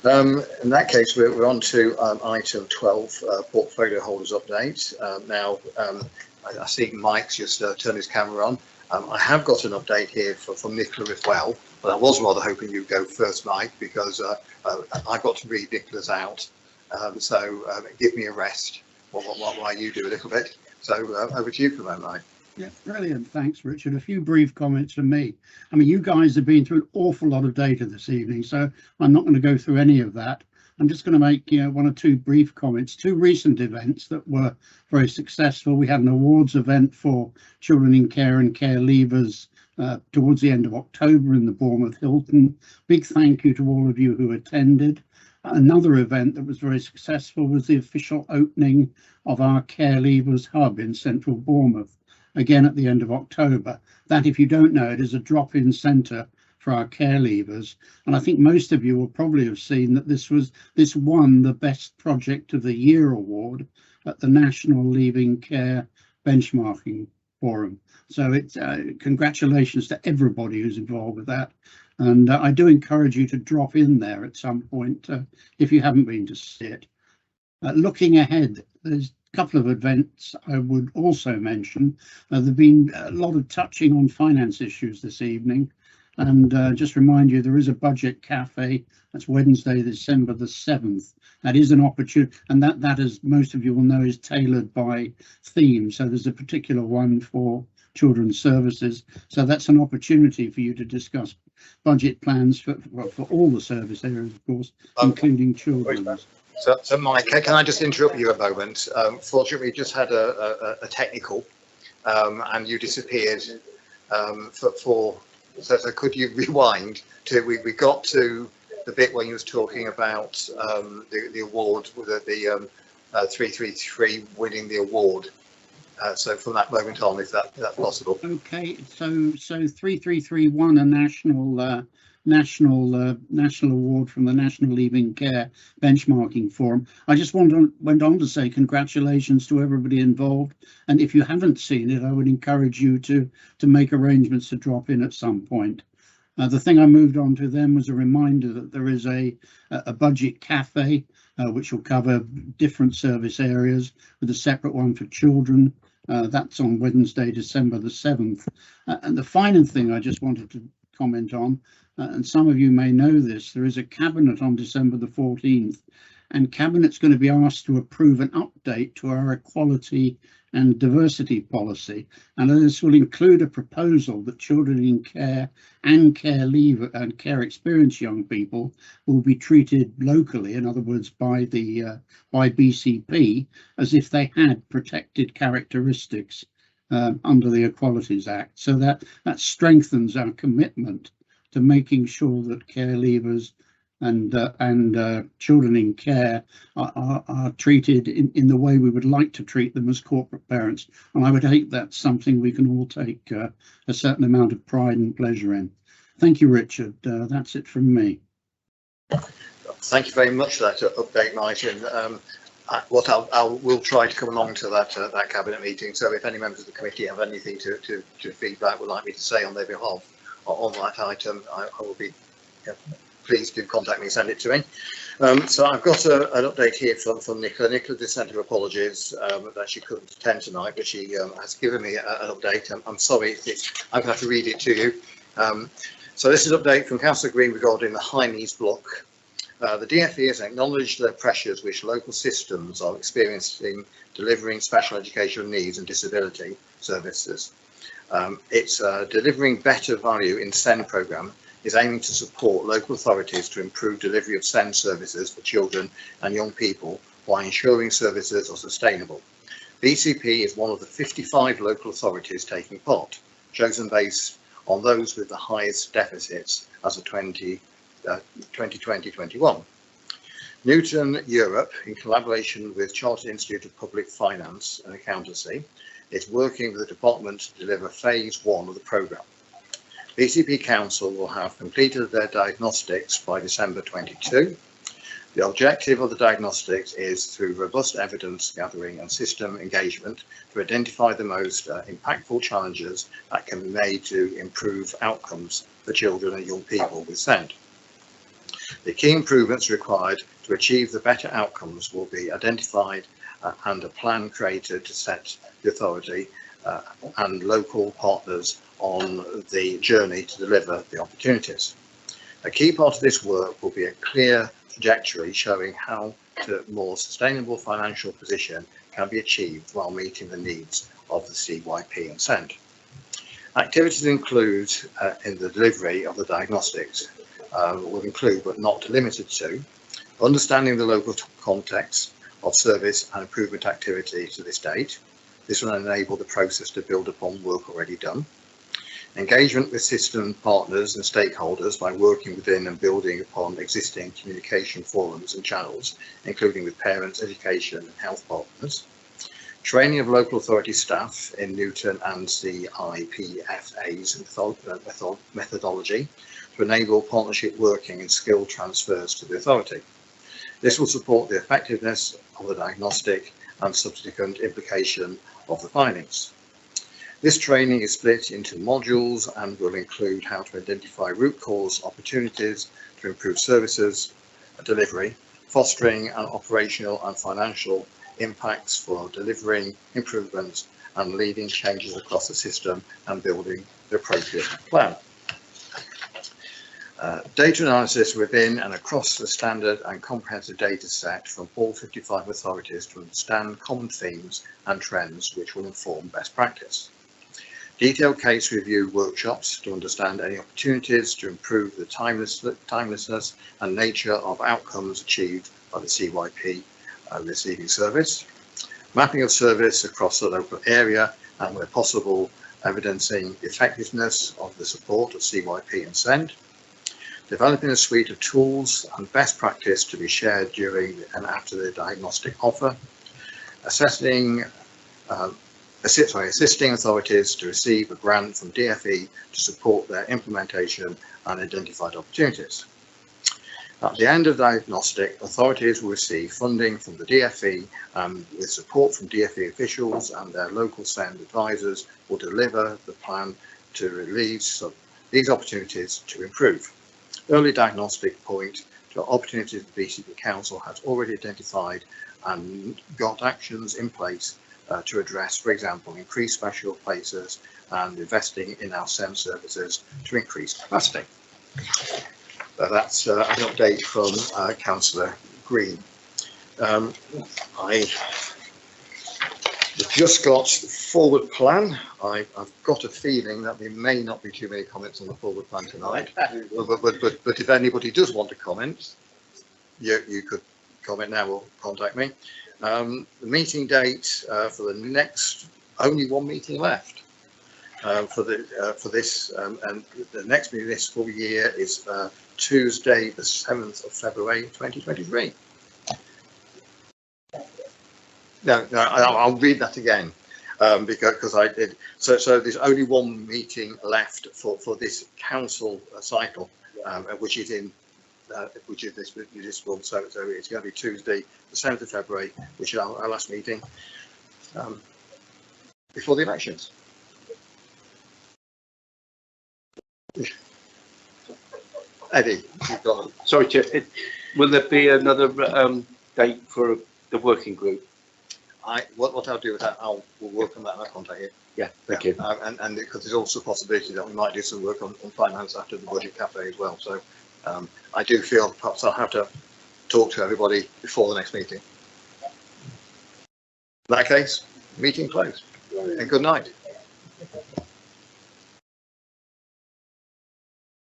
In that case, we're on to item 12, portfolio holders update. I see Mike's just turned his camera on. I have got an update here from Nicola as well, but I was rather hoping you'd go first, Mike, because I've got to read Nicola's out. So give me a rest while you do a little bit. So over to you for that, Mike. Yeah, brilliant. Thanks, Richard. A few brief comments from me. I mean, you guys have been through an awful lot of data this evening, so I'm not going to go through any of that. I'm just going to make one or two brief comments. Two recent events that were very successful. We had an awards event for children in care and care leavers towards the end of October in the Bournemouth Hilton. Big thank you to all of you who attended. Another event that was very successful was the official opening of our Care Leavers Hub in central Bournemouth, again at the end of October. That, if you don't know it, is a drop-in centre for our care leavers. And I think most of you will probably have seen that this won the Best Project of the Year award at the National Leaving Care Benchmarking Forum. So it's congratulations to everybody who's involved with that. And I do encourage you to drop in there at some point if you haven't been to see it. Looking ahead, there's a couple of events I would also mention. There's been a lot of touching on finance issues this evening. And just remind you, there is a budget cafe. That's Wednesday, December the 7th. That is an opportunity, and that, as most of you will know, is tailored by theme. So there's a particular one for children's services. So that's an opportunity for you to discuss budget plans for all the service areas, of course, including children's. So Mike, can I just interrupt you a moment? Fortunately, we just had a technical, and you disappeared So could you rewind to we got to the bit when you was talking about the award with the 333 winning the award. So from that moment on, if that's possible. Okay, so 333 won a national award from the National Leaving Care Benchmarking Forum. I just went on to say congratulations to everybody involved, and if you haven't seen it, I would encourage you to make arrangements to drop in at some point. The thing I moved on to then was a reminder that there is a budget cafe which will cover different service areas, with a separate one for children. That's on Wednesday, December the 7th. And the final thing I just wanted to comment on, and some of you may know this, there is a cabinet on December the 14th, and cabinet's going to be asked to approve an update to our equality and diversity policy, and this will include a proposal that children in care and care leave and care experienced young people will be treated locally, in other words by BCP, as if they had protected characteristics under the Equalities Act. So that strengthens our commitment to making sure that care leavers and children in care are treated in the way we would like to treat them as corporate parents. And I would hope that's something we can all take a certain amount of pride and pleasure in. Thank you, Richard. That's it from me. Thank you very much for that update, Martin. We'll try to come along to that cabinet meeting. So if any members of the committee have anything to feedback, would like me to say on their behalf on that item, I will be. Please do contact me, send it to me. So I've got an update here from Nicola. Nicola did send her apologies that she couldn't attend tonight, but she has given me an update. I'm sorry, I'm going to have to read it to you. So this is an update from Councillor Green regarding the high needs block. The DfE has acknowledged the pressures which local systems are experiencing delivering special educational needs and disability services. It's delivering better value in SEND programme is aiming to support local authorities to improve delivery of SEND services for children and young people while ensuring services are sustainable. BCP is one of the 55 local authorities taking part, chosen based on those with the highest deficits as of 2020-21. Newton Europe, in collaboration with Chartered Institute of Public Finance and Accountancy, is working with the department to deliver phase 1 of the programme. BCP Council will have completed their diagnostics by December 22. The objective of the diagnostics is through robust evidence gathering and system engagement to identify the most impactful challenges that can be made to improve outcomes for children and young people with SEND. The key improvements required to achieve the better outcomes will be identified and a plan created to set the authority and local partners on the journey to deliver the opportunities. A key part of this work will be a clear trajectory showing how a more sustainable financial position can be achieved while meeting the needs of the CYP and SEND. Activities include in the delivery of the diagnostics will include, but not limited to, understanding the local context of service and improvement activity to this date. This will enable the process to build upon work already done. Engagement with system partners and stakeholders by working within and building upon existing communication forums and channels, including with parents, education and health partners. Training of local authority staff in Newton and CIPFA's methodology to enable partnership working and skill transfers to the authority. This will support the effectiveness of the diagnostic and subsequent implication of the findings. This training is split into modules and will include how to identify root cause opportunities to improve services delivery, fostering an operational and financial impacts for delivering improvements and leading changes across the system and building the appropriate plan. Data analysis within and across the standard and comprehensive data set from all 55 authorities to understand common themes and trends which will inform best practice. Detailed case review workshops to understand any opportunities to improve the timelessness and nature of outcomes achieved by the CYP receiving service. Mapping of service across the local area and, where possible, evidencing the effectiveness of the support of CYP and SEND. Developing a suite of tools and best practice to be shared during and after the diagnostic offer. Assisting authorities to receive a grant from DFE to support their implementation and identified opportunities. At the end of diagnostic, authorities will receive funding from the DFE with support from DFE officials, and their local SEND advisors will deliver the plan to release these opportunities to improve. Early diagnostic point to opportunities the BCP Council has already identified and got actions in place to address, for example, increased special places and investing in our SEND services to increase capacity. That's an update from Councillor Green. I just got the forward plan. I've got a feeling that there may not be too many comments on the forward plan tonight, but if anybody does want to comment, you could comment now or contact me. The meeting date for the next, only one meeting left for this, and the next meeting this full year is Tuesday, the 7th of February 2023. No, I'll read that again because I did. So there's only one meeting left for this council cycle, which is in which is this municipal. So it's going to be Tuesday, the 7th of February, which is our last meeting before the elections. Eddie, you've got. Sorry, Chair. Will there be another date for the working group? What I'll do is we'll work on that and I'll contact you. Yeah, thank you. And because there's also a possibility that we might do some work on finance after the budget cafe as well. So I do feel perhaps I'll have to talk to everybody before the next meeting. In that case, meeting closed and good night.